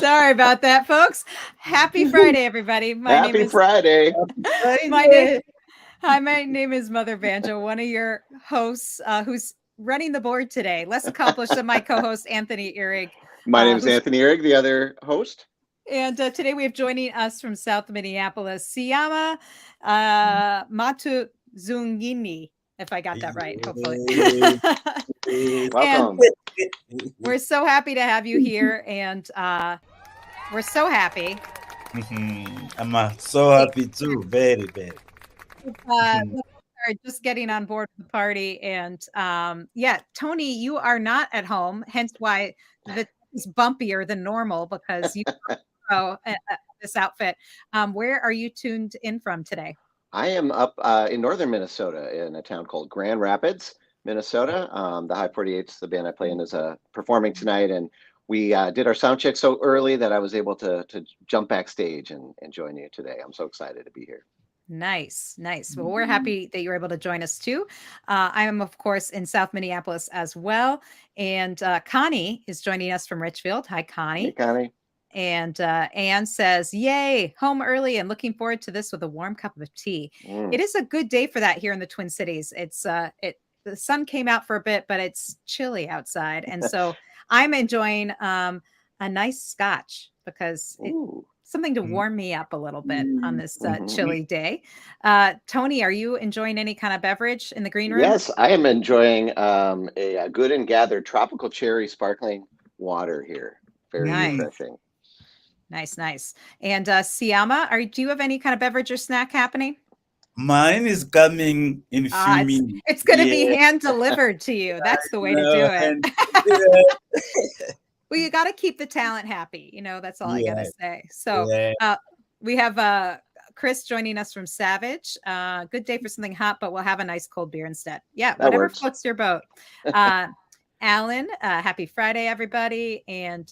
Sorry about that, folks. Happy Friday, everybody. Happy Friday. My name. Hi, my name is Mother Banjo, one of your hosts who's running the board today. Less accomplished than my co-host Anthony Ihrig. My name is Anthony Ihrig, the other host. And today we have joining us from South Minneapolis, Siama Matuzungini, if I got that right, hopefully. Welcome. We're so happy to have you here, and we're so happy. I'm so happy too. Very, very. Just getting on board with the party. And Tony, you are not at home, hence why it's bumpier than normal because you this outfit. Where are you tuned in from today? I am up in northern Minnesota in a town called Grand Rapids, Minnesota. The High 48's the band I play in is performing tonight, and we did our sound check so early that I was able to jump backstage and join you today. I'm so excited to be here. Nice. Well, we're happy that you're able to join us too. I am, of course, in South Minneapolis as well. And Connie is joining us from Richfield. Hi, Connie. Hey, Connie. And Anne says, yay, home early and looking forward to this with a warm cup of tea. It is a good day for that here in the Twin Cities. It's the sun came out for a bit, but it's chilly outside. And so I'm enjoying a nice scotch because something to warm me up a little bit on this chilly day. Tony, are you enjoying any kind of beverage in the green room? Yes, I am enjoying a Good and Gathered tropical cherry sparkling water here. Very refreshing. Nice. And Siama, do you have any kind of beverage or snack happening? Mine is coming in a few minutes. It's going to be hand delivered to you. That's the way to do it. Well, you got to keep the talent happy. That's all I got to say. So we have Chris joining us from Savage. Good day for something hot, but we'll have a nice cold beer instead. Yeah, that whatever works. Floats your boat. Alan, happy Friday, everybody. And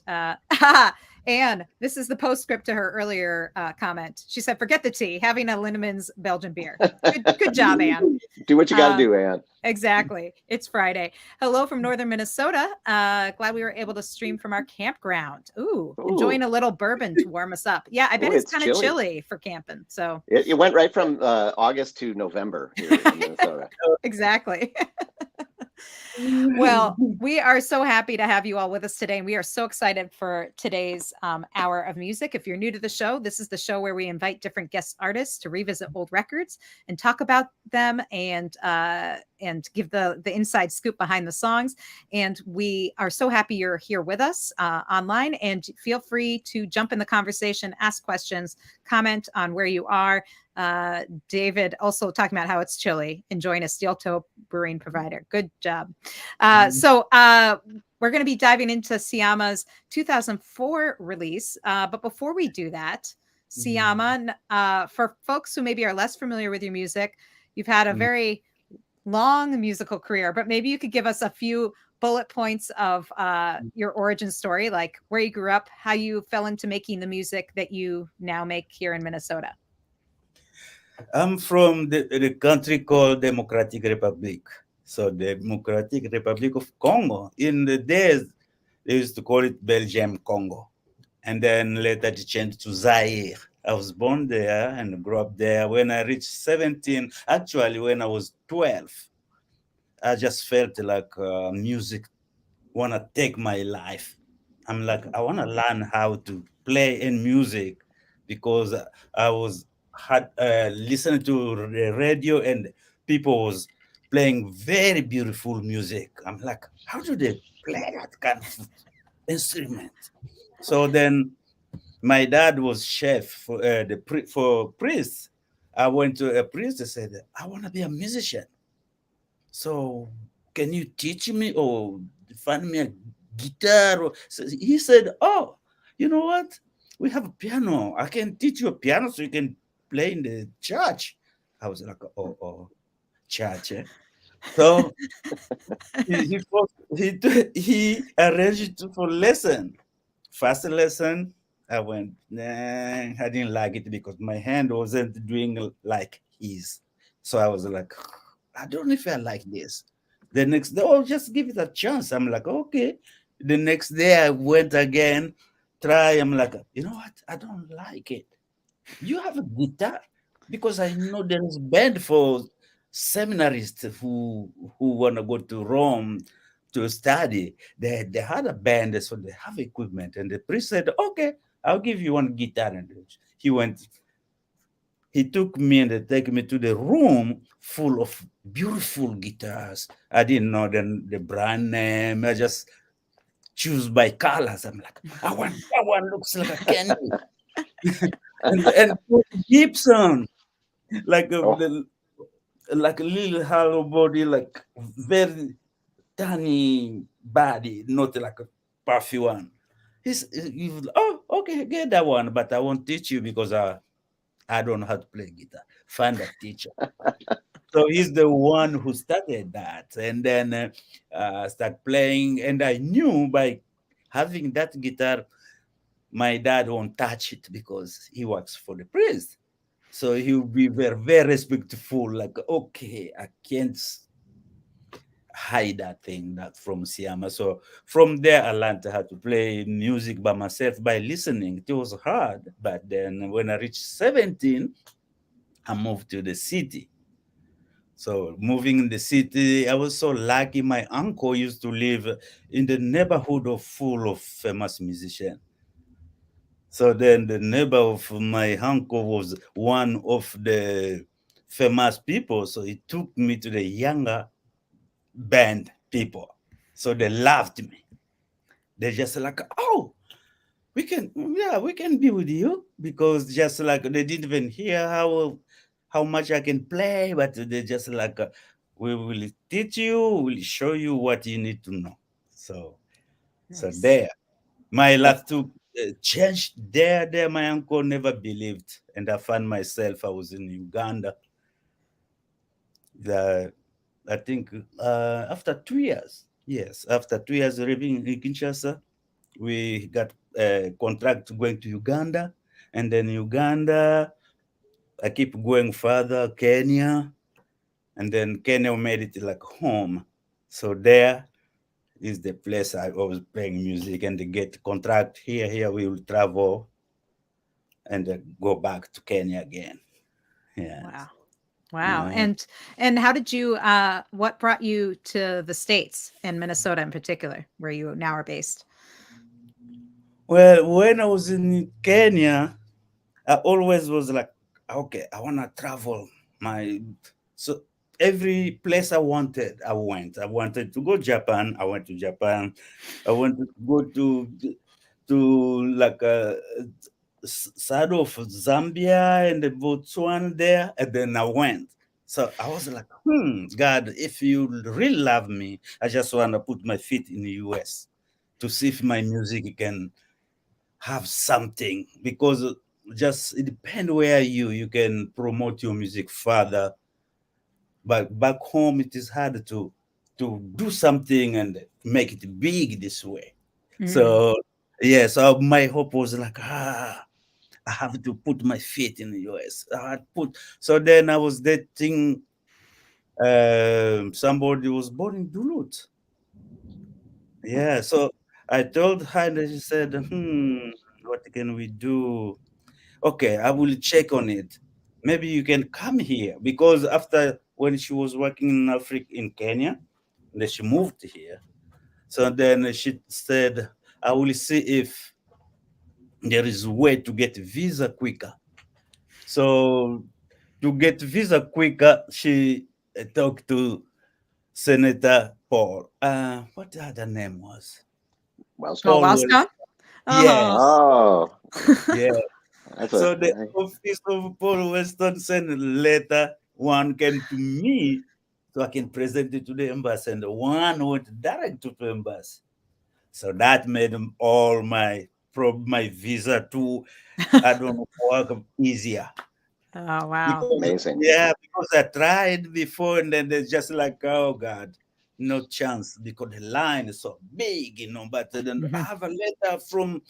Anne, this is the postscript to her earlier comment. She said, forget the tea, having a Lindemann's Belgian beer. Good job, Anne. Do what you got to do, Anne. Exactly. It's Friday. Hello from northern Minnesota. Glad we were able to stream from our campground. Ooh. Enjoying a little bourbon to warm us up. Yeah, I bet it's kind of chilly for camping. So it went right from August to November here in Minnesota. Exactly. Well, we are so happy to have you all with us today. And we are so excited for today's hour of music. If you're new to the show, this is the show where we invite different guest artists to revisit old records and talk about them and give the inside scoop behind the songs. And we are so happy you're here with us online. And feel free to jump in the conversation, ask questions, comment on where you are. David also talking about how it's chilly, enjoying a steel toe brewing provider. Good job. So we're going to be diving into Siama's 2004 release. But before we do that, Siama, for folks who maybe are less familiar with your music, you've had a very long musical career, but maybe you could give us a few bullet points of your origin story, like where you grew up, how you fell into making the music that you now make here in Minnesota. I'm from the country called Democratic Republic. So the Democratic Republic of Congo. In the days, they used to call it Belgium Congo. And then later it changed to Zaire. I was born there and grew up there. When I reached 17, actually when I was 12, I just felt like music want to take my life. I'm like, I want to learn how to play in music because I had listened to the radio and people was playing very beautiful music. I'm like, how do they play that kind of instrument? So then my dad was chef for priests. I went to a priest and said, I want to be a musician. So can you teach me or find me a guitar? So he said, oh, you know what? We have a piano. I can teach you a piano so you can play in the church. I was like, church. Eh? So he arranged it for lesson. First lesson, I went, I didn't like it because my hand wasn't doing like his. So I was like, I don't know if I like this. The next day, just give it a chance. I'm like, okay. The next day I went again. try. I'm like, you know what? I don't like it. You have a guitar because I know there is band for seminarists who want to go to Rome to study. They had a band, so they have equipment. And the priest said, "Okay, I'll give you one guitar." And he went. He took me and they take me to the room full of beautiful guitars. I didn't know the brand name. I just choose by colors. I'm like, I want that one looks like a candy. And Gibson, like Oh, like a little hollow body, like very tiny body, not like a puffy one. He was, oh, okay, get that one, but I won't teach you because I don't know how to play guitar. Find a teacher. So he's the one who started that, and then start playing. And I knew by having that guitar, my dad won't touch it because he works for the priest. So he'll be very, very respectful, like, okay, I can't hide that thing that from Siama. So from there, I learned how to play music by myself by listening. It was hard, but then when I reached 17, I moved to the city. So moving in the city, I was so lucky. My uncle used to live in the neighborhood of full of famous musicians. So then the neighbor of my uncle was one of the famous people. So he took me to the younger band people. So they loved me. They just like, oh, we can, yeah, we can be with you because just like they didn't even hear how much I can play, but they just like, we will teach you, we'll show you what you need to know. So, so Nice. there. My life to change there. My uncle never believed, and I found myself. I was in Uganda. The I think after 2 years, yes, after 2 years living in Kinshasa, we got a contract going to Uganda, and then Uganda, I keep going further, Kenya, and then Kenya made it like home. So there is the place I was playing music, and they get contract here. Here we will travel and go back to Kenya again. Wow. Yes. Wow. Yeah. And how did you what brought you to the States and Minnesota in particular, where you now are based? Well, when I was in Kenya, I always was like, okay, I want to travel. My so every place I wanted, I went. I wanted to go Japan. I went to Japan. I wanted to go to like a side of Zambia and the Botswana there, and then I went. So I was like, God, if you really love me, I just want to put my feet in the US to see if my music can have something because just it depends where you can promote your music further, but back home it is hard to do something and make it big this way. Mm. So yeah, so my hope was like, I have to put my feet in the US. I had put so then I was dating somebody who was born in Duluth. Yeah, so I told her and she said, what can we do? Okay, I will check on it. Maybe you can come here because after when she was working in Africa in Kenya, then she moved here. So then she said, I will see if there is a way to get visa quicker. So to get visa quicker, she talked to Senator Paul. What the other name was? Oh, Wellstone. Paul Wellstone? Wells. Oh. Yes, Oh, yes. that's a So the office of Paul Weston sent a letter. One came to me, so I can present it to the embassy, and the one went direct to the embassy. So that made all my visa to I don't know work easier Oh, wow. because amazing. yeah because I tried before and then there's just like oh God no chance because the line is so big but then I Mhm. have a letter from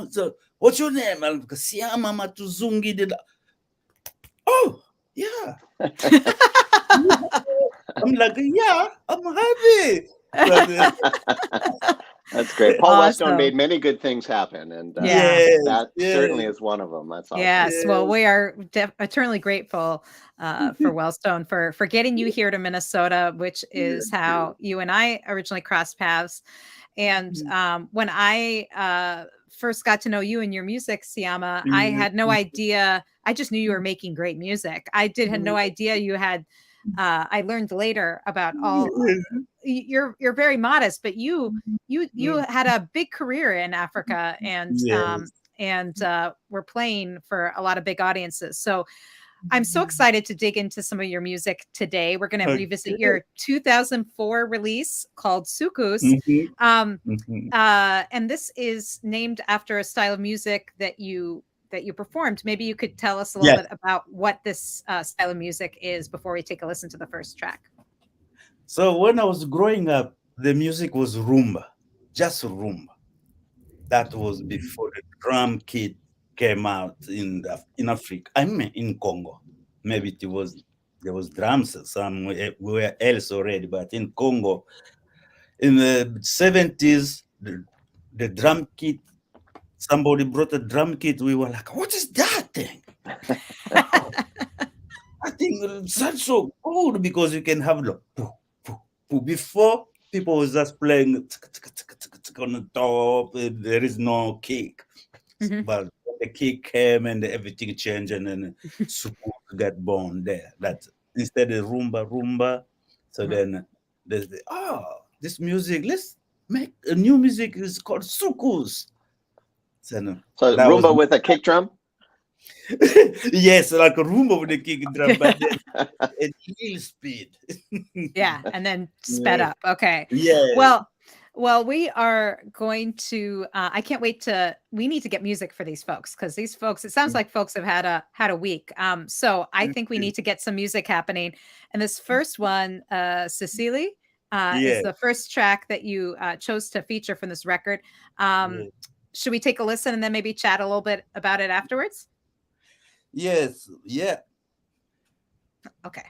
so, what's your name? I'm like, Siama Matuzungi did oh yeah. I'm like yeah I'm happy so That's great. Paul Wellstone made Awesome. many good things happen, and Yeah. Yes, that yes, certainly is one of them. That's awesome. Yes. Well, yes, we are eternally grateful for Wellstone for getting you here to Minnesota, which is how you and I originally crossed paths. And when I first got to know you and your music, Siama, I had no idea. I just knew you were making great music. I had no idea you had. I learned later about all. You're very modest, but you had a big career in Africa, and yes. were playing for a lot of big audiences. So I'm so excited to dig into some of your music today. We're going to revisit your 2004 release called Soukous. And this is named after a style of music that you performed. Maybe you could tell us a little bit about what this style of music is before we take a listen to the first track. So when I was growing up, the music was rumba, just rumba. That was before the drum kit came out in Africa. I mean, in Congo. Maybe there was drums somewhere else already, but in Congo, in the 70s, the drum kit. Somebody brought a drum kit. We were like, "What is that thing?" I think that's so cool because you can have the before people was just playing on the top. There is no kick, but the kick came and everything changed, and then support got born there. That instead of rumba. So then there's this music. Let's make a new music. It's called soukous. So rumba with a kick drum. Yes, like a rumba with a kick drum, but then at little speed. Yeah, and then sped up. Okay. Yeah. Well, we are going to. I can't wait we need to get music for these folks because these folks. It sounds like folks have had a week. So I think we need to get some music happening. And this first one, Cecily, is the first track that you chose to feature from this record. Should we take a listen and then maybe chat a little bit about it afterwards? Yes. Yeah. Okay.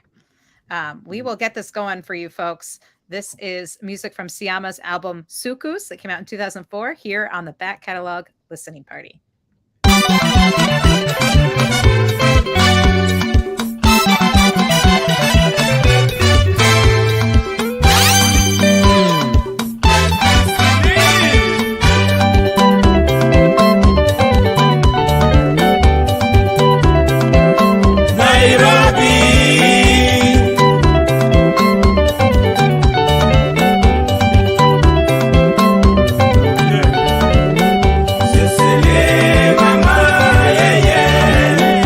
We will get this going for you folks. This is music from Siama's album Soukous that came out in 2004 here on the Back Catalog Listening Party. Mama, yeah, yeah.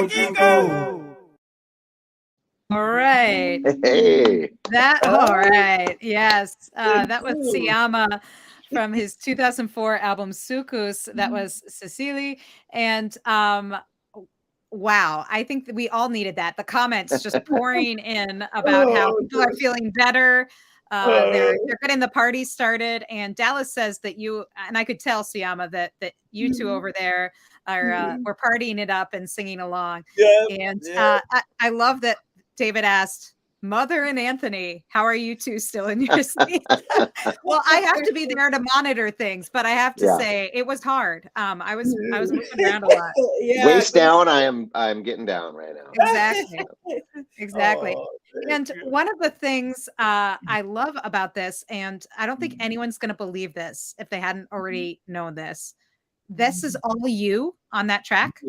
Kiko. All right. Hey. All right. Yes. That was Cool. Siama from his 2004 album Soukous. That was Cecily. And wow, I think that we all needed that. The comments just pouring in about how Oh, people are feeling better. They're getting the party started. And Dallas says that you and I could tell Siama that you two over there are were partying it up and singing along. yeah, And yeah. I love that David asked, Mother and Anthony, how are you two still in your seats? Well, I have to be there to monitor things, but I have to Yeah. say it was hard. I was moving around a lot. Yeah, Waist down, I'm getting down right now. Exactly. Exactly. Oh, And thank you. one of the things I love about this, and I don't think anyone's going to believe this if they hadn't already known this. This is all you on that track.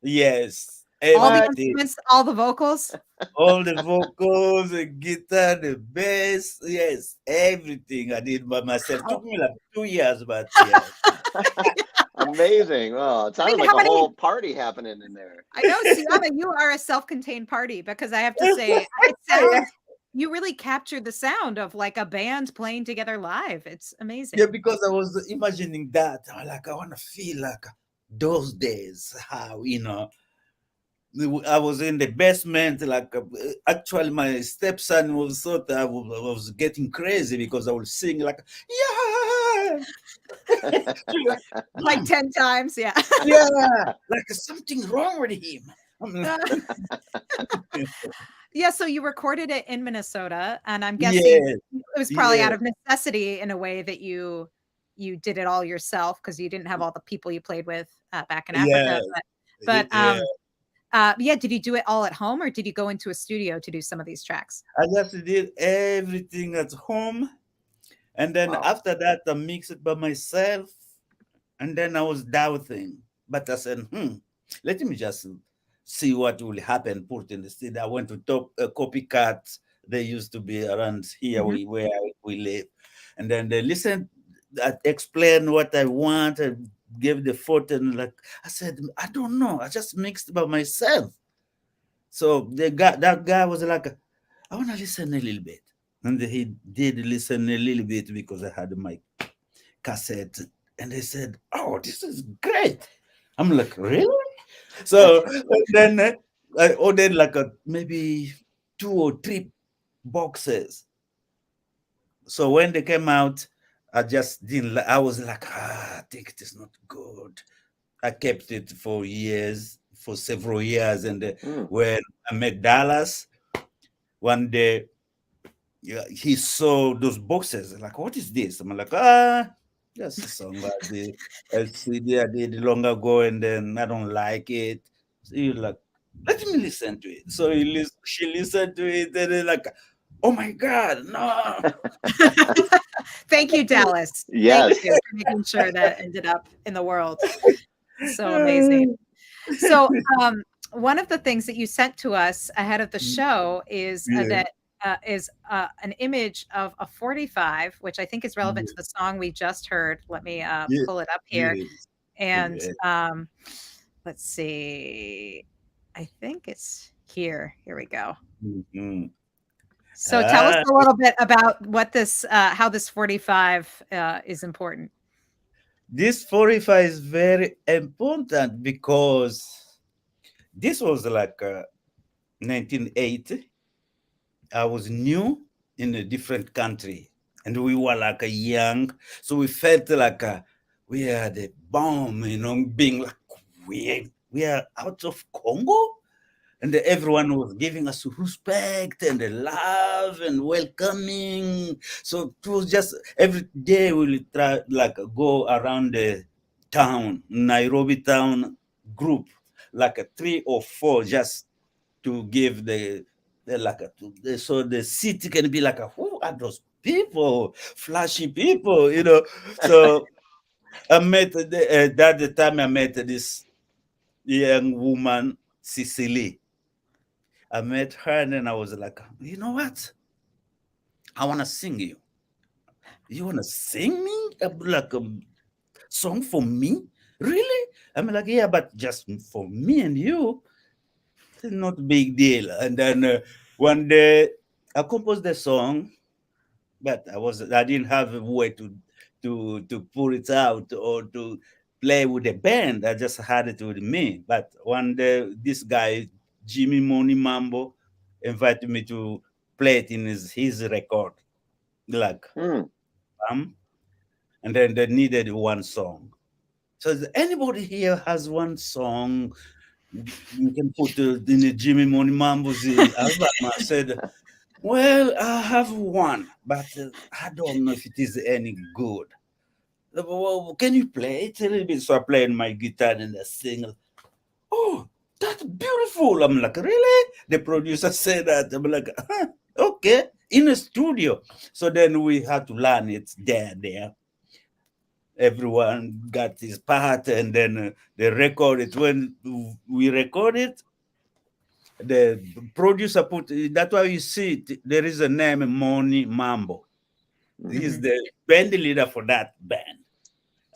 Yes, All the everything. instruments, all the vocals. All the vocals, the guitar, the bass, yes, everything I did by myself. Took me like 2 years, but yes. Amazing. Well, it I mean, sounded like how a many? whole party happening in there. I know, Siama, you are a self-contained party because I have to say it sounds. You really captured the sound of like a band playing together live. It's amazing. Yeah, because I was imagining that. I'm like, I want to feel like those days, how, I was in the basement. Like, actually, my stepson was thought I was getting crazy because I was sing like, yeah, Like 10 times, yeah. yeah, like something wrong with him. I'm like, Yeah, so you recorded it in Minnesota, and I'm guessing yes, it was probably out yes, of necessity in a way that you did it all yourself because you didn't have all the people you played with back in yeah, Africa. But yeah. yeah, did you do it all at home or did you go into a studio to do some of these tracks? I just did everything at home, and then Wow. after that, I mixed it by myself, and then I was doubting, but I said, let me just see what will happen. Put in the city. I went to top copycat. They used to be around here Mhm. where we live, and then they listened. I explained what I want. I gave the photo, and like I said, I don't know. I just mixed by myself. So that guy was like, I want to listen a little bit. And he did listen a little bit because I had my cassette. And they said, oh, this is great. I'm like, really? So then I ordered like maybe 2 or 3 boxes. So when they came out, I just didn't, I was like, I think it is not good. I kept it for years, for several years. And Mm. when I met Dallas, one day, yeah, he saw those boxes. Like, what is this? I'm like, that's a song I did. A CD I did long ago, and then I don't like it. So you're like, let me listen to it. So she listened to it, and then like, oh my God, no. Thank you, Dallas. Yes. Thank you for making sure that ended up in the world. So amazing. So one of the things that you sent to us ahead of the show is Yeah. an image of a 45, which I think is relevant to the song we just heard. Let me Yeah. pull it up here. Yes. And Yeah. let's see. I think it's here. Here we go. Mhm. So tell us Ah, a little bit about what this, how this 45 is important. this 45 is very important because this was like 1980. I was new in a different country, and we were like a young, so we felt like we had a bomb, being like we are out of Congo, and everyone was giving us respect and love and welcoming. So it was just every day we would try like go around the town, Nairobi town group, like a 3 or 4, just to give the like so the city can be like who are those people, flashy people. So I met that the time I met this young woman, Cecily. I met her and then I was like, you know what? I want to sing you. You want to sing me? Like a song for me? Really? I'm like, yeah, but just for me and you. it's not a big deal. And then one day I composed the song, but I didn't have a way to pull it out or to play with the band. I just had it with me. But one day this guy Jimmy Money Mambo invited me to play it in his record, like Hmm. and then they needed one song. So anybody here has one song you can put in the Jimmy Money Mambo's album? I said, well, I have one, but I don't know if it is any good. Well, can you play it a little bit? So I played my guitar and I sing. Oh, that's beautiful. I'm like, really? The producer said that. I'm like, huh, okay, in a studio. So then we had to learn it there. Everyone got his part, and then they record it. When we record it, the producer put, that's why you see it, there is a name, Money Mambo. He's Mhm. the band leader for that band.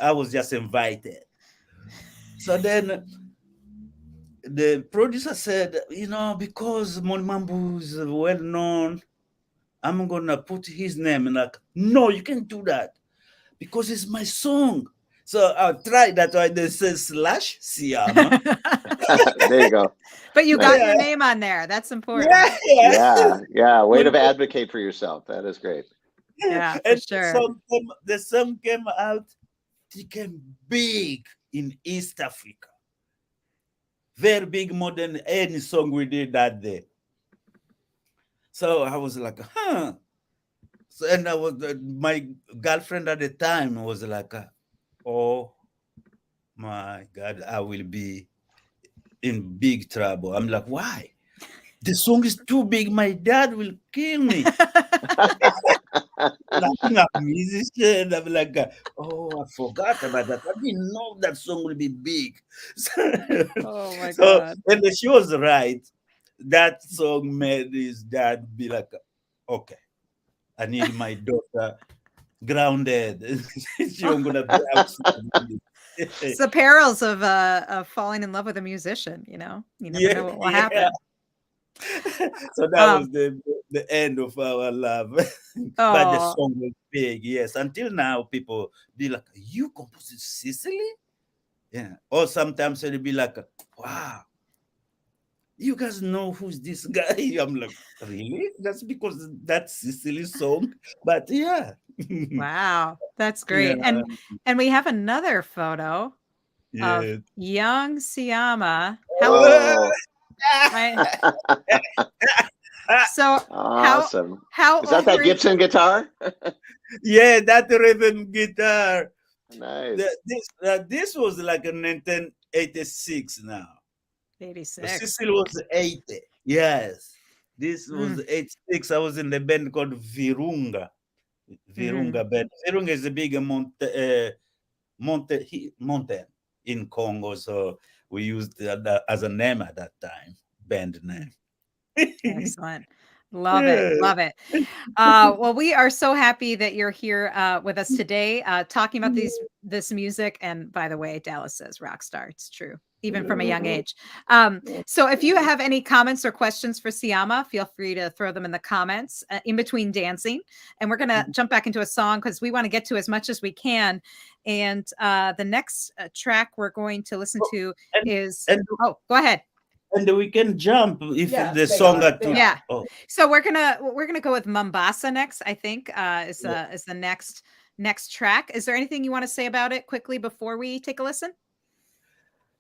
I was just invited. So then the producer said, because Money Mambo is well known, I'm gonna put his name. And like, no, you can't do that because it's my song. So I tried that why they say slash Siama. There you go. But you got Nice. your Yeah, name on there. That's important. yeah. Yeah, yeah. Way When to advocate for yourself. That is great. Yeah, for and sure. the song came out, it became big in East Africa. Very big, more than any song we did that day. So I was like, huh. So, and I was my girlfriend at the time was like, oh my God, I will be in big trouble. I'm like, why? The song is too big. My dad will kill me. I'm a musician. I'm like, oh, I forgot about that. I didn't know that song will be big. Oh my So, God. and she was right. That song made his dad be like, okay, I need my daughter grounded. She ain't gonna be outside. It's the perils of falling in love with a musician, you know? You never Yeah, know what will yeah. happen. So that Um, was the end of our love. But the oh, song was big, yes. Until now, people be like, "You composed Sicily?" Yeah. Or sometimes they'll be like, "Wow, you guys know who's this guy?" I'm like, "Really?" That's because that's Sicily song. But yeah, wow. That's yeah, great. And we have another photo of yeah. young Siama. How old? Oh, Right. So how awesome. how Is that old that were you? Gibson guitar? Yeah, that rhythm guitar. Nice. This was like in 1986 now. 86. Cecil was 80. Yes. This was Mm, 86. I was in the band called Virunga. mhm. Virunga band. Virunga is a big mountain in Congo. So we used that as a name at that time, band Mm, name. excellent. Love it. Yeah. Love it. Well, we are so happy that you're here with us today, talking about this music. And by the way, Dallas says rock star. It's true, even from a young age. So if you have any comments or questions for Siama, feel free to throw them in the comments in between dancing. And we're gonna jump back into a song because we want to get to as much as we can. And the next track we're going to listen to And, is and go ahead. and we can jump if Yeah, the they song are. are They too. are. Yeah. Oh, So we're gonna go with Mombasa next, I think, yeah. is the next track. Is there anything you want to say about it quickly before we take a listen?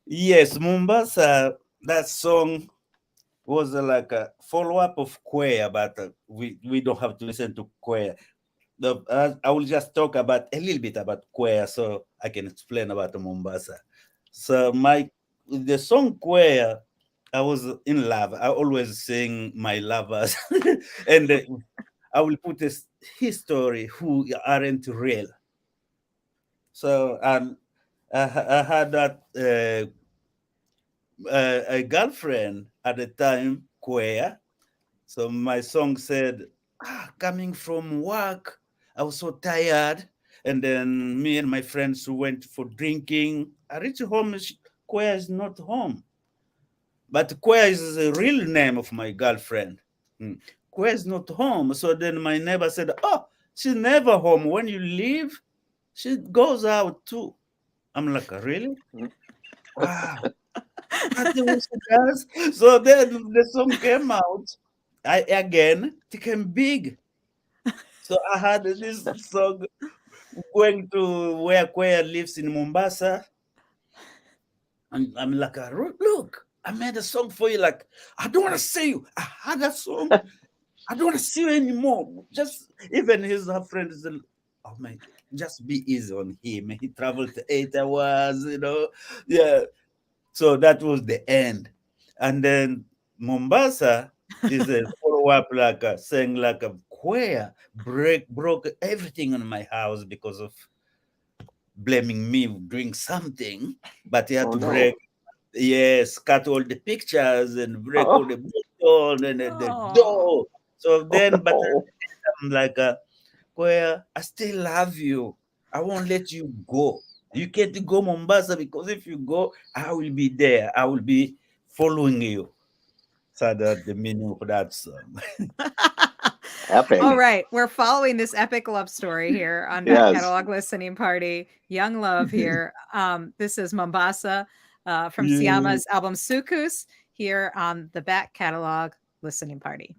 Yes, Mombasa, that song was like a follow-up of Queer, but we don't have to listen to Queer. I will just talk about a little bit about Queer so I can explain about Mombasa. So the song Queer, I was in love. I always sing my lovers, and I will put this history who aren't real. So I had that a girlfriend at the time, Queer. So my song said, coming from work, I was so tired. And then me and my friends went for drinking. I reached home, Queer is not home. But Kwe is the real name of my girlfriend. Mm. Kwe is not home. So then my neighbor said, oh, she's never home. When you leave, she goes out too. I'm like, really? Wow. That's the way she does. So then the song came out. It became big. So I had this song going to where Kwea lives in Mombasa. And I'm like, look, I made a song for you. Like, I don't want to see you. I had a song. I don't want to see you anymore. Just even his friend is, oh my, just be easy on him. He traveled 8 hours, Yeah. So that was the end. And then Mombasa is a follow-up, like saying like a queer broke everything in my house because of blaming me doing something, but he had to break, yes, cut all the pictures and break all the button and the door. So then, but I'm like, queer, I still love you. I won't let you go. You can't go Mombasa because if you go, I will be there. I will be following you. So that's the meaning of that song. Epic. All right, we're following this epic love story here on Back Catalog Listening Party. Young love here. This is Mombasa from Siama's album Soukous here on the Back Catalog Listening Party.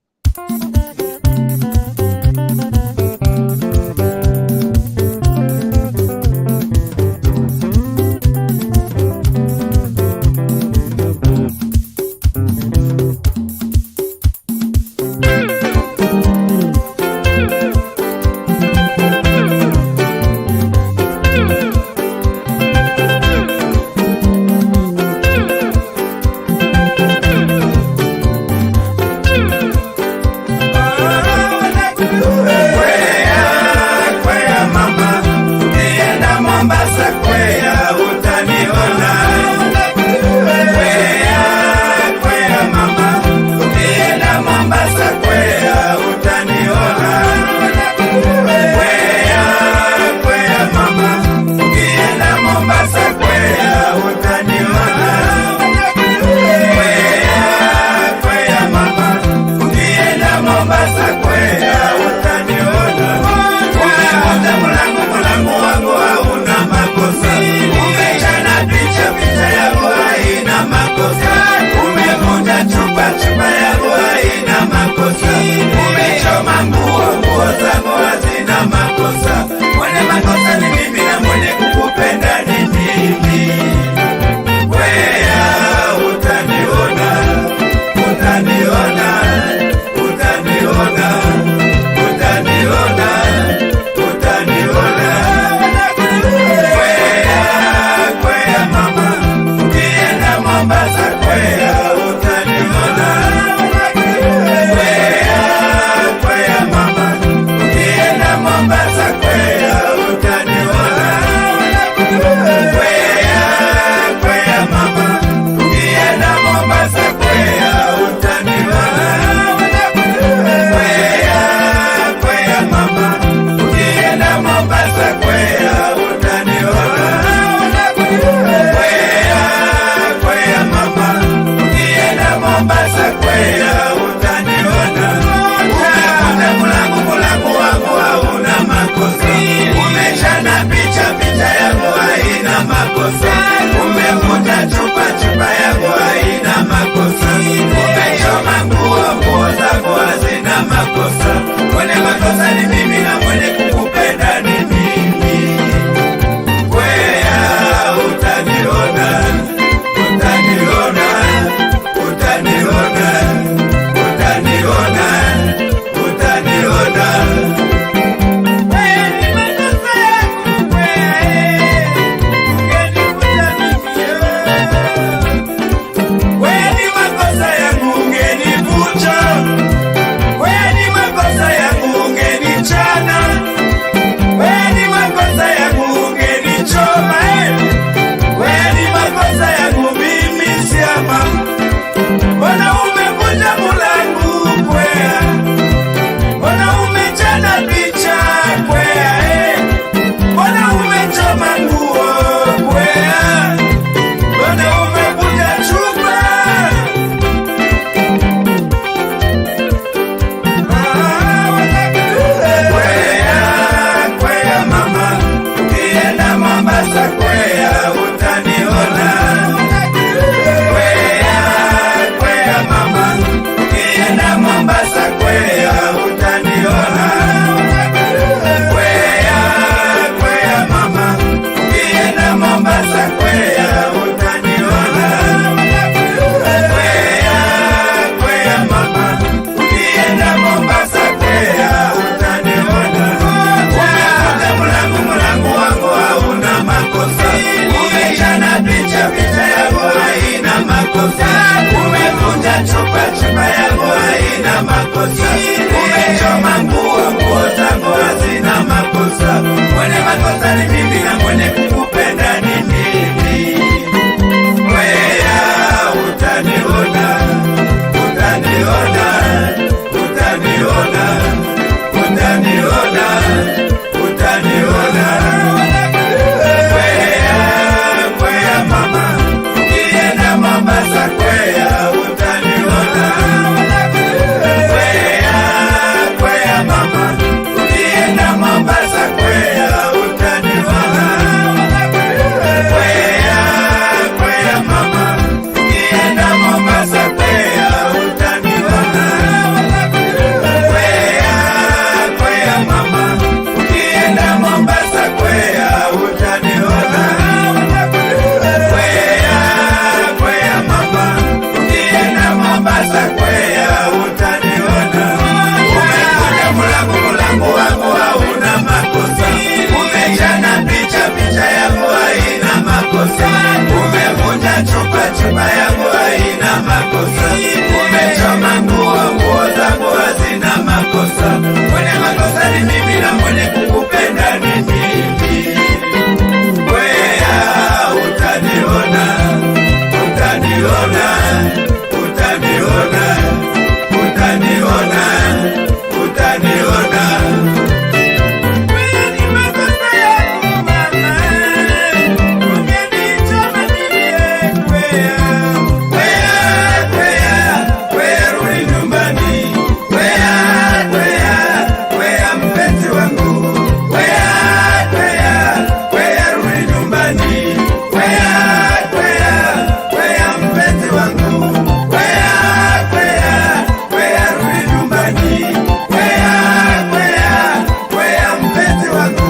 chupa, chupa yangu haina makosa. Umechoma nguo, nguo zangu hazina makosa. Mwenye makosa ni mimi na mwenye kukupenda ni mimi. Wea utaniona, utaniona, utaniona, utaniona, utaniona. Kwea mama, ukienda Mombasa kwea utaniona. Kwea mama, ukienda Mombasa kwea utaniona. Kwea mama, ukienda Mombasa kwea utaniona. Kwea mama, ukienda Mombasa kwea utaniona. Kwea mama, ukienda Mombasa kwea utaniona. Umekuja mulangu wangu hauna makosa. Umechana picha yangu haina makosa. Umevunja chupa yangu haina makosa. Umechoma nguo zangu hazina makosa. Mwenye makosa ni mimi na mwenye kukupenda ni mimi. Wea utaniona, utaniona, utaniona, utaniona, utaniona. Ni makosa yangu mama, ungenichoma mie. Kwea rudi nyumbani. Kwea mpenzi wangu. Kwea rudi nyumbani. Kwea mpenzi wangu. Kwea rudi nyumbani. Kwea mpenzi wangu.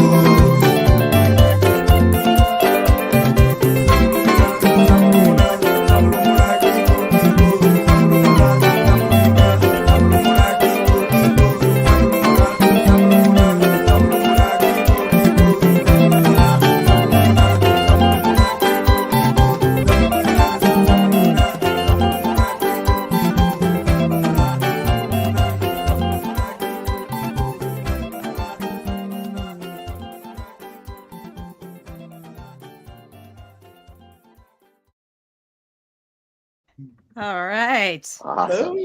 All right. Awesome.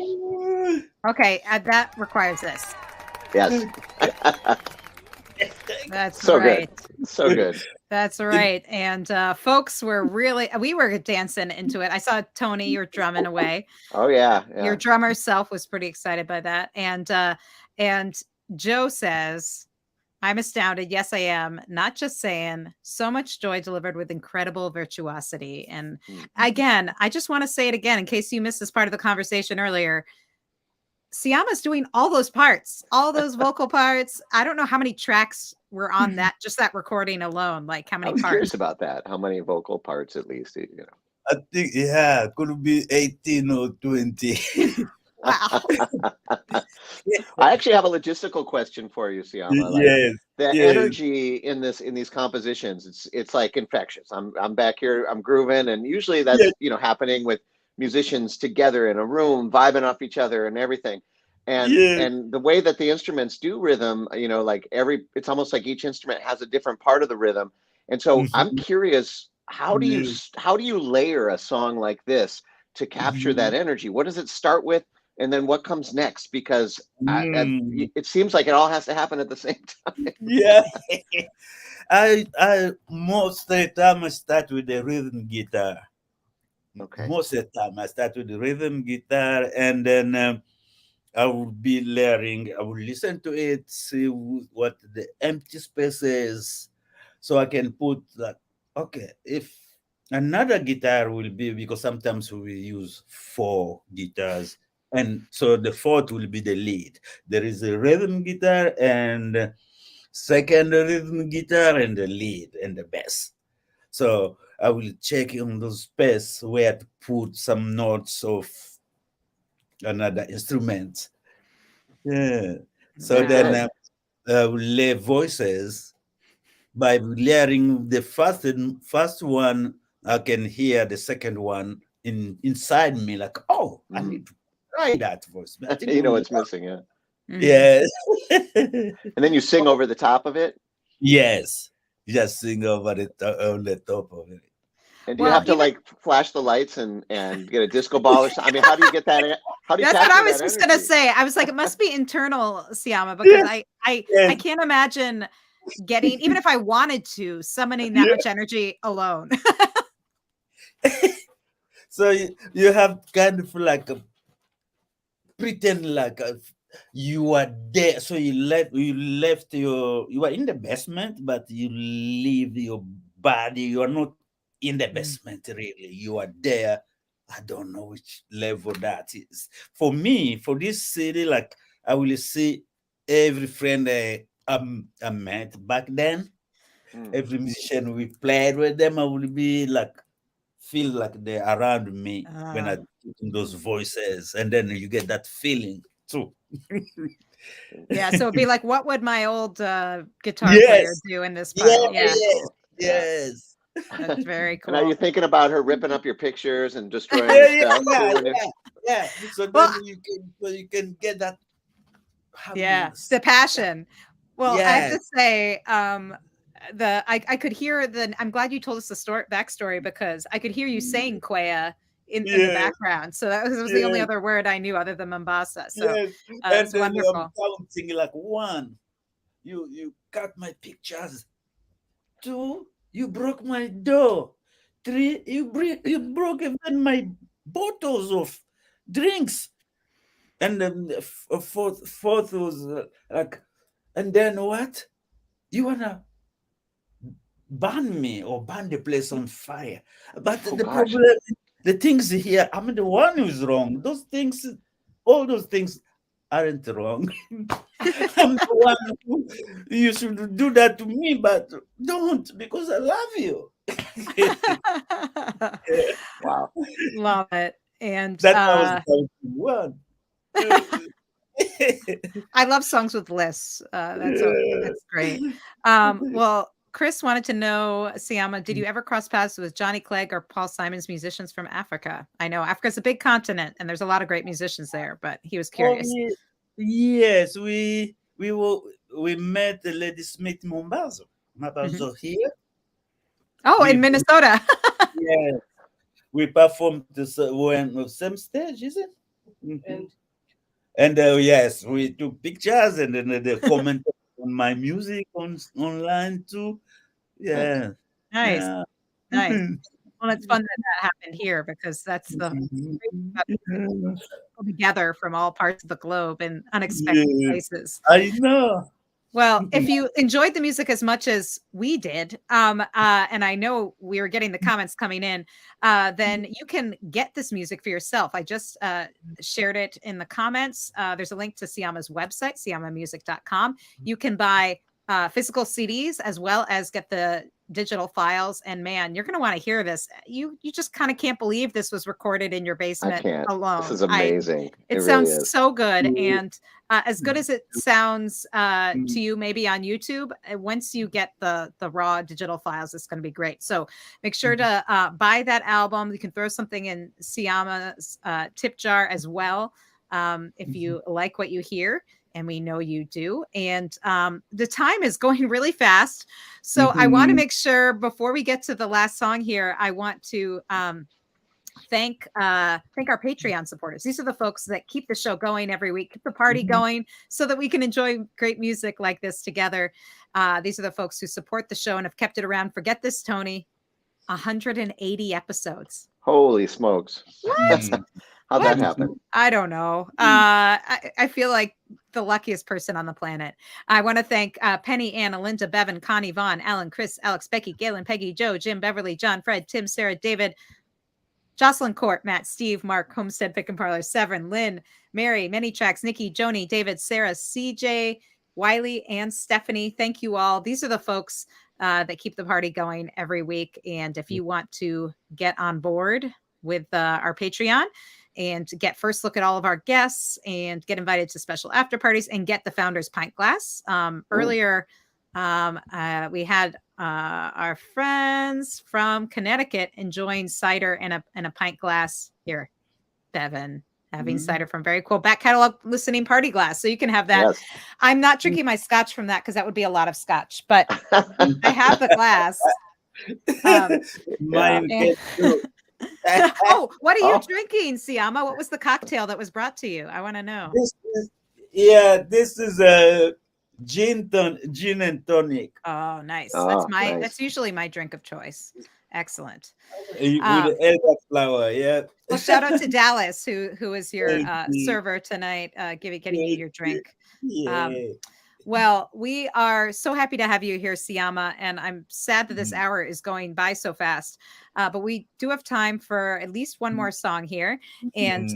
Okay, that requires this. Yes. That's So right. good. So good. That's right. And folks we were dancing into it. I saw Tony, you're drumming away. Oh yeah. Your drummer self was pretty excited by that. And Joe says, I'm astounded. Yes, I am. Not just saying. So much joy delivered with incredible virtuosity. And again, I just want to say it again in case you missed this part of the conversation earlier. Siama's doing all those parts, all those vocal parts. I don't know how many tracks were on that, just that recording alone. Like how many I was parts? curious about that. How many vocal parts at least? I think, could be 18 or 20. Wow. I actually have a logistical question for you, Siama. Yes. The yes. energy in these compositions, it's like infectious. I'm back here, I'm grooving, and usually that's happening with musicians together in a room, vibing off each other and everything. And the way that the instruments do rhythm, it's almost like each instrument has a different part of the rhythm. And so I'm curious, how do you layer a song like this to capture that energy? What does it start with? And then what comes next? Because it seems like it all has to happen at the same time. Yeah. I most of the time I start with the rhythm guitar. Okay. Most of the time I start with the rhythm guitar, and then I will be layering. I will listen to it, see what the empty space is, so I can put that. Okay, if another guitar will be, because sometimes we use 4 guitars, and so the 4th will be the lead. There is a rhythm guitar and second rhythm guitar and the lead and the bass. So I will check on those space where to put some notes of another instrument. Yeah. So then I will lay voices by layering the first one. I can hear the second one inside me, like, oh, I need to try that voice. But I think You know what's missing, yeah. yes. And then you sing over the top of it. Yes. Just sing over on the top of it. And do you Well, have to even like flash the lights and get a disco ball or something? I mean, how do you get that? How do you that's what I capture was that just gonna energy? say. I was like, it must be internal, Siama, because Yeah. I Yes. can't imagine getting, even if I wanted to, summoning that Yeah. much energy alone. So you have kind of like pretend like you are there. So you are in the basement, but you leave your body. You are not in the basement really. You are there. I don't know which level that is. For me, for this city, like I will see every friend I met back then, every musician we played with them, I will be like feel like they're around me when I put in those voices, and then you get that feeling too. Yeah, so it'd be like, what would my old guitar player Yes, do in this part? yes, Oh, Yeah, very cool. Yeah. yes. that's very And are cool. you thinking about her ripping up your pictures and destroying Yeah, your yeah, stuff yeah, too? When you yeah, yeah. So Well, then you can get that yeah, happiness. the passion. Well, I have Yes, to say, I could hear I'm glad you told us the story backstory, because I could hear you saying Kwea in the yes, background. So that was the only yes, other word I knew other than Mombasa. So yes. it's And then I'm wonderful. counting like one. You cut my pictures. Two, you broke my door. Three, you broke even my bottles of drinks. And then the fourth was like, and then what? You wanna burn me or burn the place on fire? But oh the gosh, problem, the things here, I'm the one who's wrong. Those things, all those things aren't wrong. I'm the one who you should do that to me, but don't because I love you. wow. Love it. And That I was counting one. I love songs with lists. That's great. Well, Chris wanted to know, Siama, did you ever cross paths with Johnny Clegg or Paul Simon's musicians from Africa? I know Africa's a big continent and there's a lot of great musicians there, but he was Oh, curious. yes, we met the Lady Smith Mombazo. Mhm. Mombazo here. Oh, in We Minnesota. yeah, we performed this when on same stage, is it? Mhm. And yes, we took pictures and then they commented on my music online too. Nice. Yeah, Nice, yeah. nice. Well, it's fun that that happened here, because that's the great about people together from all parts of the globe in unexpected Yeah, places. I know. Well, if you enjoyed the music as much as we did, and I know we were getting the comments coming in, then you can get this music for yourself. I just shared it in the comments. There's a link to Siama's website, siamamusic.com. You can buy physical CDs as well as get the digital files. And man, you're going to want to hear this. You just kind of can't believe this was recorded in your I basement can't. This alone. is amazing. It It really sounds is. so good, and as good as it sounds to you maybe on YouTube, once you get the raw digital files, it's going to be great. So make sure to buy that album. You can throw something in Siama's tip jar as well, if you like what you hear, and we know you do. And the time is going really fast, so I want to make sure before we get to the last song here, I want to thank our Patreon supporters. These are the folks that keep the show going every week, keep the party going, so that we can enjoy great music like this together. These are the folks who support the show and have kept it around. Forget this, Tony. 180 episodes. Holy smokes. What? How'd that happen? I don't know. I feel like the luckiest person on the planet. I want to thank Penny, Anna, Linda, Bevan, Connie, Vaughn, Alan, Chris, Alex, Becky, Galen, Peggy, Joe, Jim, Beverly, John, Fred, Tim, Sarah, David, Jocelyn Court, Matt, Steve, Mark, Homestead, Pick and Parlor, Severin, Lynn, Mary, Many Tracks, Nikki, Joni, David, Sarah, CJ, Wiley, and Stephanie. Thank you all. These are the folks that keep the party going every week. And if you want to get on board with our Patreon and get first look at all of our guests and get invited to special after parties and get the Founders Pint Glass. Earlier We had our friends from Connecticut enjoying cider and a pint glass here. Bevan having cider from very cool back catalog listening party glass. So you can have that. Yes. I'm not drinking my scotch from that because that would be a lot of scotch, but I have the glass. Mine And- came too. oh, what are you Oh. drinking, Siama? What was the cocktail that was brought to you? I want to know. This is a gin and tonic Oh, nice. Oh, That's nice. usually my drink of choice. Excellent. with elderflower. Yeah. Well, shout out to Dallas, who is your Thank you. server tonight, getting you your drink. Yeah. Well, we are so happy to have you here, Siama, and I'm sad that this Mhm. hour is going by so fast. But we do have time for at least one more song here, and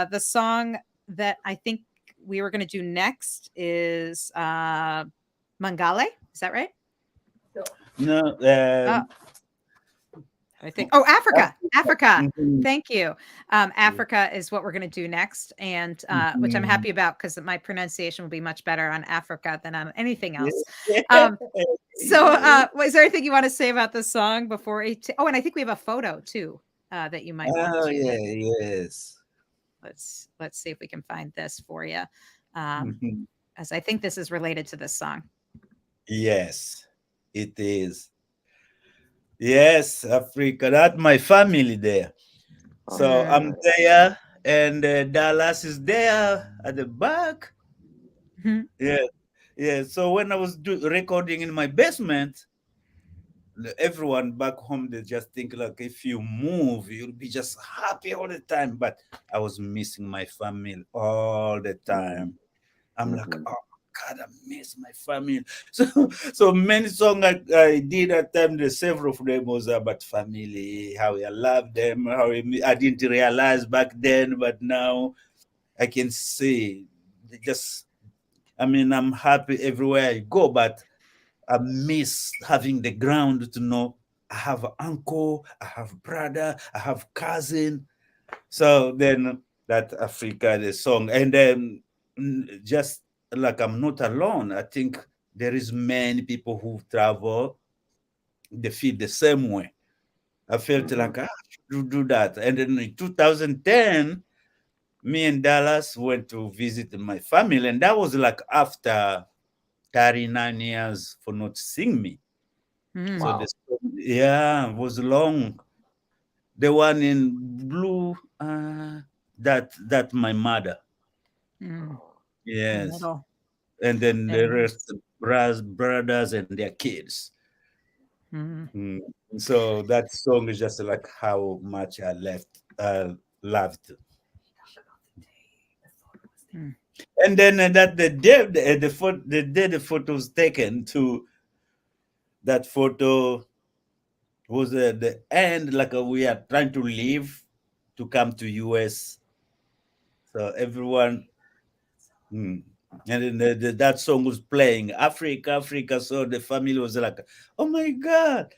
the song that I think we were going to do next is Mangale. Is that right? No. I think. Oh, Africa. Mhm. Thank you. Africa is what we're going to do next, and which I'm happy about because my pronunciation will be much better on Africa than on anything else. So, is there anything you want to say about this song before? Oh, and I think we have a photo too that you might want Oh to. yes. Let's see if we can find this for you, Mhm. as I think this is related to this song. Yes, it is. Yes, Africa. That's my family there. So I'm there, and Dallas is there at the back. Mhm. Yeah, yeah. So when I was recording in my basement, everyone back home they just think like if you move, you'll be just happy all the time. But I was missing my family all the time. I'm like, oh God, I miss my family. So many songs I did at time, the several of them was about family, how I love them, I didn't realize back then, but now I can see. Just, I mean, I'm happy everywhere I go, but I miss having the ground to know I have an uncle, I have brother, I have cousin. So then that Africa, the song, and then just like I'm not alone. I think there is many people who travel, they feel the same way. I felt like I have to do that. And then in 2010, me and Dallas went to visit my family, and that was like after 39 years for not seeing me. So Wow. yeah, it was long. The one in blue, that my mother. Yes. Middle. And then the And- rest brothers and their kids. Mhm. So that song is just like how much I loved. And then that the day the photo was taken to, that photo was the end, like we are trying to leave to come to US. So everyone, and then that song was playing, Africa, Africa. So the family was like, oh my God,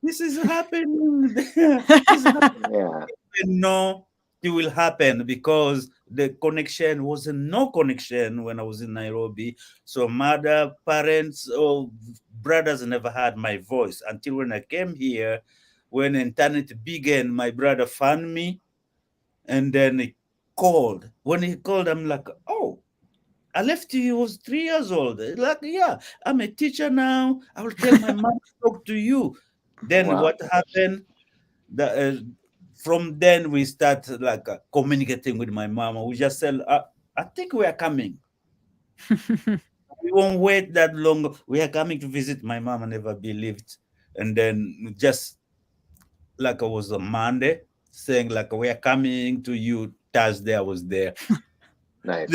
this is happening. This is happening. Yeah. No, it will happen because the connection was no connection when I was in Nairobi. So mother, parents, or brothers never had my voice until when I came here. When internet began, my brother found me, and then he called. When he called, I'm like, oh, I left you. He was 3 years old. Like, yeah, I'm a teacher now. I will tell my mom to talk to you. Then Wow. what happened? From then we start like communicating with my mom. We just said, I think we are coming. We won't wait that long. We are coming to visit. My mom never believed. And then just like it was a Monday, saying like we are coming to you. Thursday I was there. Nice.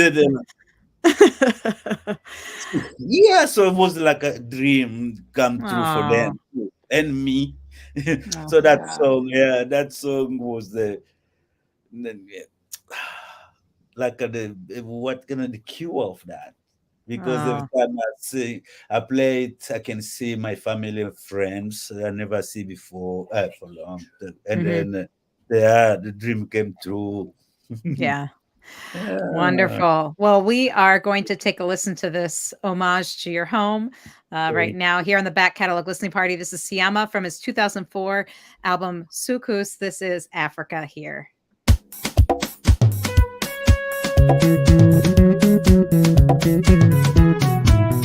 Yeah, so it was like a dream come true for Aw. them and me. Oh. So that Yeah. song, that song was like what kind of the cue of that, because every Oh. time I play it, I can see my family and friends I never see before for long, and then the dream came true. Yeah. Wonderful. Well, we are going to take a listen to this homage to your home right now here on the Back Catalog Listening Party. This is Siama from his 2004 album Soukous. This is Africa Here.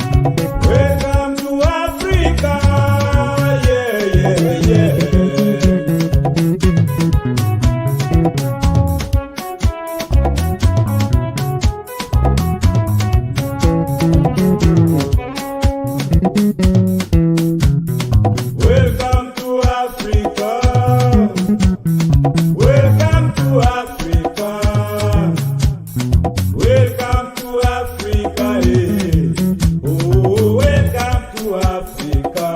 Welcome to Africa. Yeah, yeah, yeah. Welcome to Africa. Welcome to Africa. Welcome to Africa. Hey. Oh, welcome to Africa.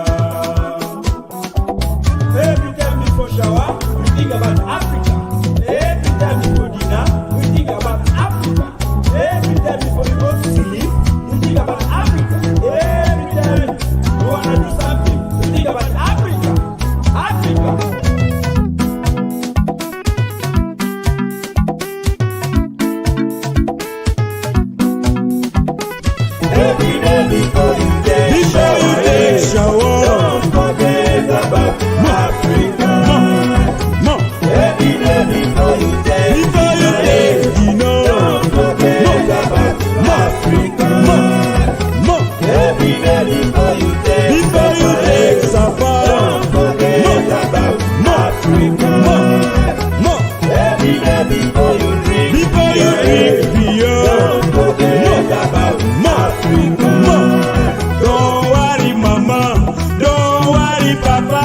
Every time you go shower, you think about Africa. Every time you go dinner, you think about Africa. Every time you go to sleep, you think about Africa. Every time you want to do something, you think about Africa. Africa. Every day before you take shower, don't forget about Africa. Every day before you take dinner, don't forget about Africa. Every day before you take supper, don't forget about Africa. Every day before you drink beer, don't forget about Africa. Don't worry, mama. Don't worry, papa.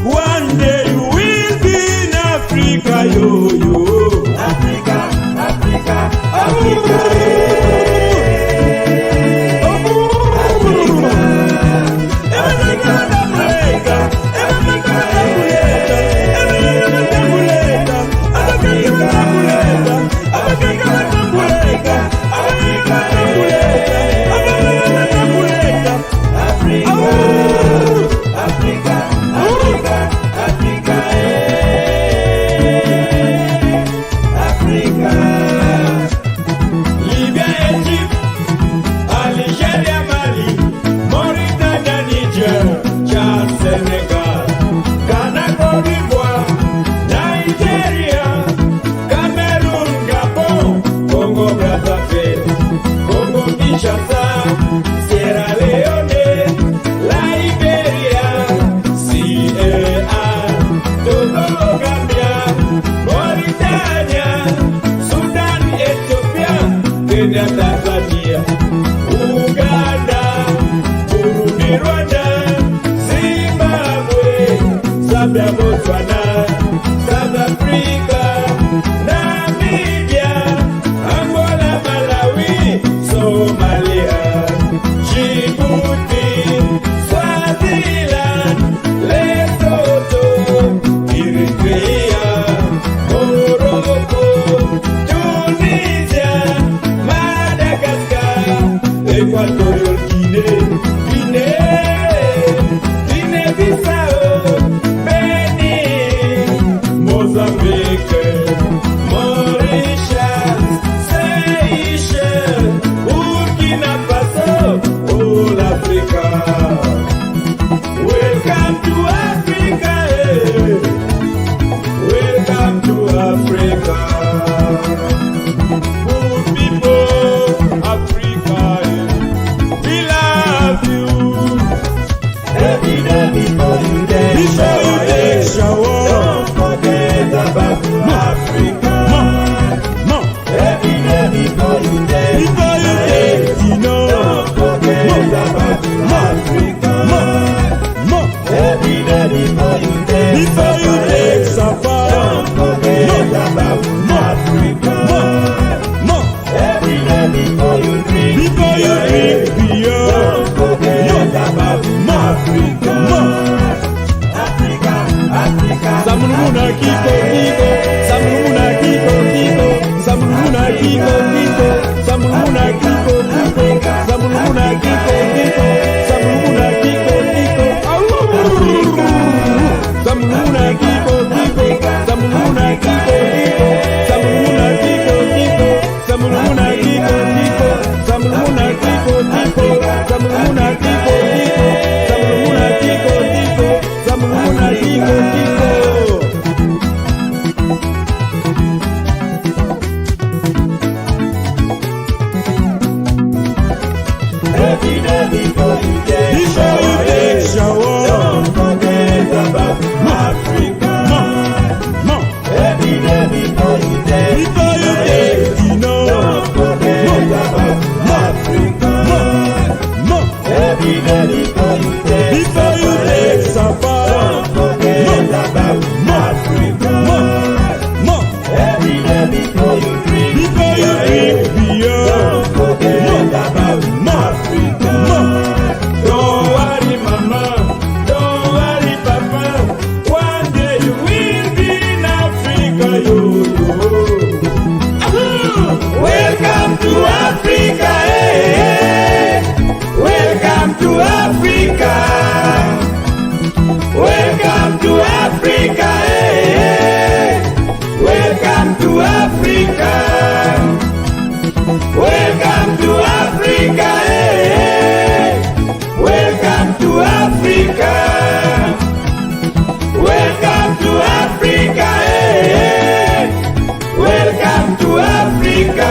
One day you will be in Africa, yo, yo. Africa, Africa, Africa. Tanzania, Uganda, Burundi, Rwanda, Zimbabwe, Zambia, Botswana, South Africa, Namibia, Angola, Malawi, Somalia, Djibouti, Swaziland, Lesotho, Eritrea, Morocco, Tunisia, Equatorial Guinea, Guinea-Bissau, Benin, Mozambique, Mauritius, Seychelles, Burkina Faso, all Africa. Welcome to Africa, eh. Welcome to Africa. Good people, Africa. Every day before you take shower, don't forget about Africa. Every day before you take dinner, don't forget about Africa. Every day before you take supper, don't forget about Africa. Every day before you drink beer, don't forget about Africa. Africa, Africa. Samuna kiko kiko, samuna kiko kiko, samuna kiko kiko, samuna kiko kiko, samuna kiko kiko, samuna kiko kiko. Samuna Every day before you take shower, don't forget about Africa. Every day before you take don't forget about Africa. Every day before you take supper, don't forget about Africa. Every day before you drink beer, don't forget about Africa. Don't worry, mama. Don't worry, papa. One day you will be in Africa, yo. Welcome to Africa, eh? Welcome to Africa. Welcome to Africa, eh? Welcome to Africa. Welcome to Africa, eh? Welcome to Africa. Welcome to Africa, eh? Welcome to Africa.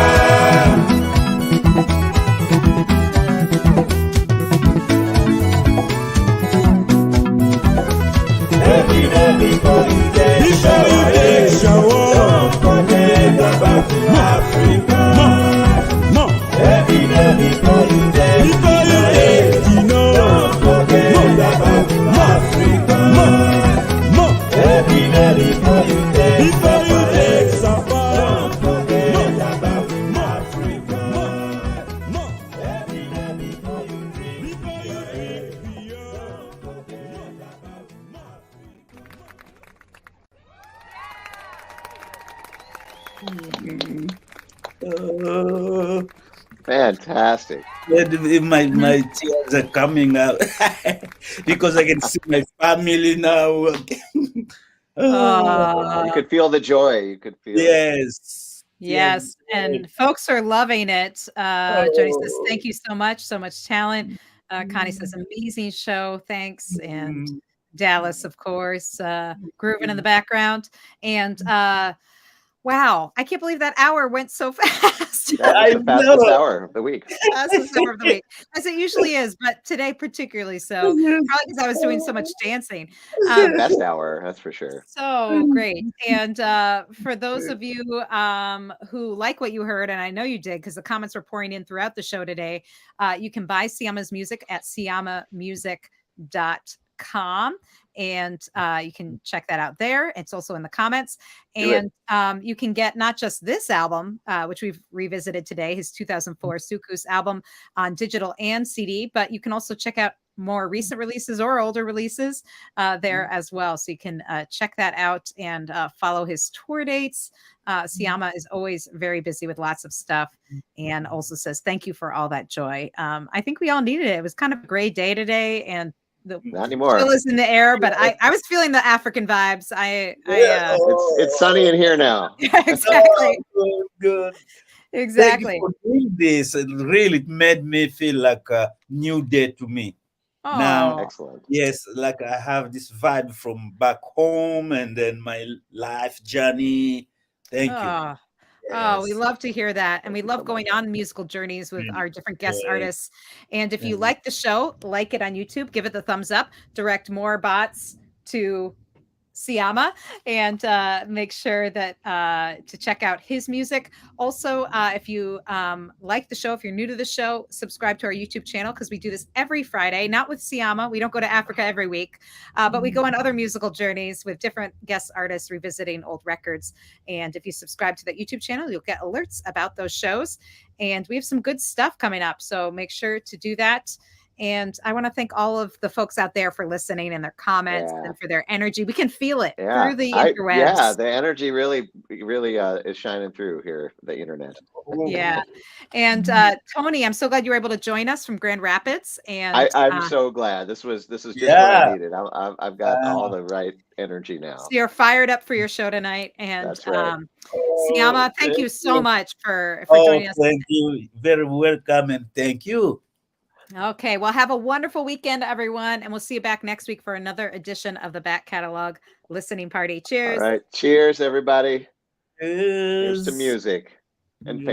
Every day before you take shower, don't forget about Africa. Every day before you take don't forget about Africa. Every day before you take supper, don't forget about Africa. Every day before you drink beer, don't forget about Fantastic. My tears are coming out because I can see my family now. You could feel the joy. You could feel it. Yes. Yes, and folks are loving it. Jody says, thank you so much talent. Connie says, amazing show, thanks. And Dallas, of course, grooving in the background. And wow, I can't believe that hour went so fast. That was the fastest hour of the week. Fastest hour of the week, as it usually is, but today particularly so. Probably because I was doing so much dancing. Best hour, that's for sure. So great. And for those of you who like what you heard, and I know you did because the comments were pouring in throughout the show today, you can buy Siama's music at siamamusic.com. And you can check that out there. It's also in the comments. And you can get not just this album, which we've revisited today, his 2004 soukous album on digital and CD, but you can also check out more recent releases or older releases there as well. So you can check that out and follow his tour dates. Siama is always very busy with lots of stuff, and also says, thank you for all that joy. I think we all needed it. It was kind of a gray day today, and not anymore. Chill is in the air, but I was feeling the African vibes. It's sunny in here now. Exactly. Good. Exactly. Thank you for doing this. It really made me feel like a new day to me. Oh, now, excellent. Yes, like I have this vibe from back home and then my life journey. Thank you. Oh, we love to hear that. And we love going on musical journeys with our different guest artists. And if you like the show, like it on YouTube, give it the thumbs up, direct more bots to Siama, and make sure that to check out his music. Also, if you like the show, if you're new to the show, subscribe to our YouTube channel, because we do this every Friday, not with Siama. We don't go to Africa every week, but we go on other musical journeys with different guest artists revisiting old records. And if you subscribe to that YouTube channel, you'll get alerts about those shows. And we have some good stuff coming up, so make sure to do that. And I want to thank all of the folks out there for listening and their comments and for their energy. We can feel it through the interwebs. The energy really is shining through here, the internet. Yeah. And Tony, I'm so glad you were able to join us from Grand Rapids. And I'm so glad. This is just what I needed. I've got all the right energy now. So you're fired up for your show tonight. And that's right. Siama, thank you so much for joining us. Thank you. Very welcome, and thank you. Okay, well, have a wonderful weekend, everyone, and we'll see you back next week for another edition of the Back Catalog Listening Party. Cheers. All right. Cheers, everybody. Here's to Yes. music and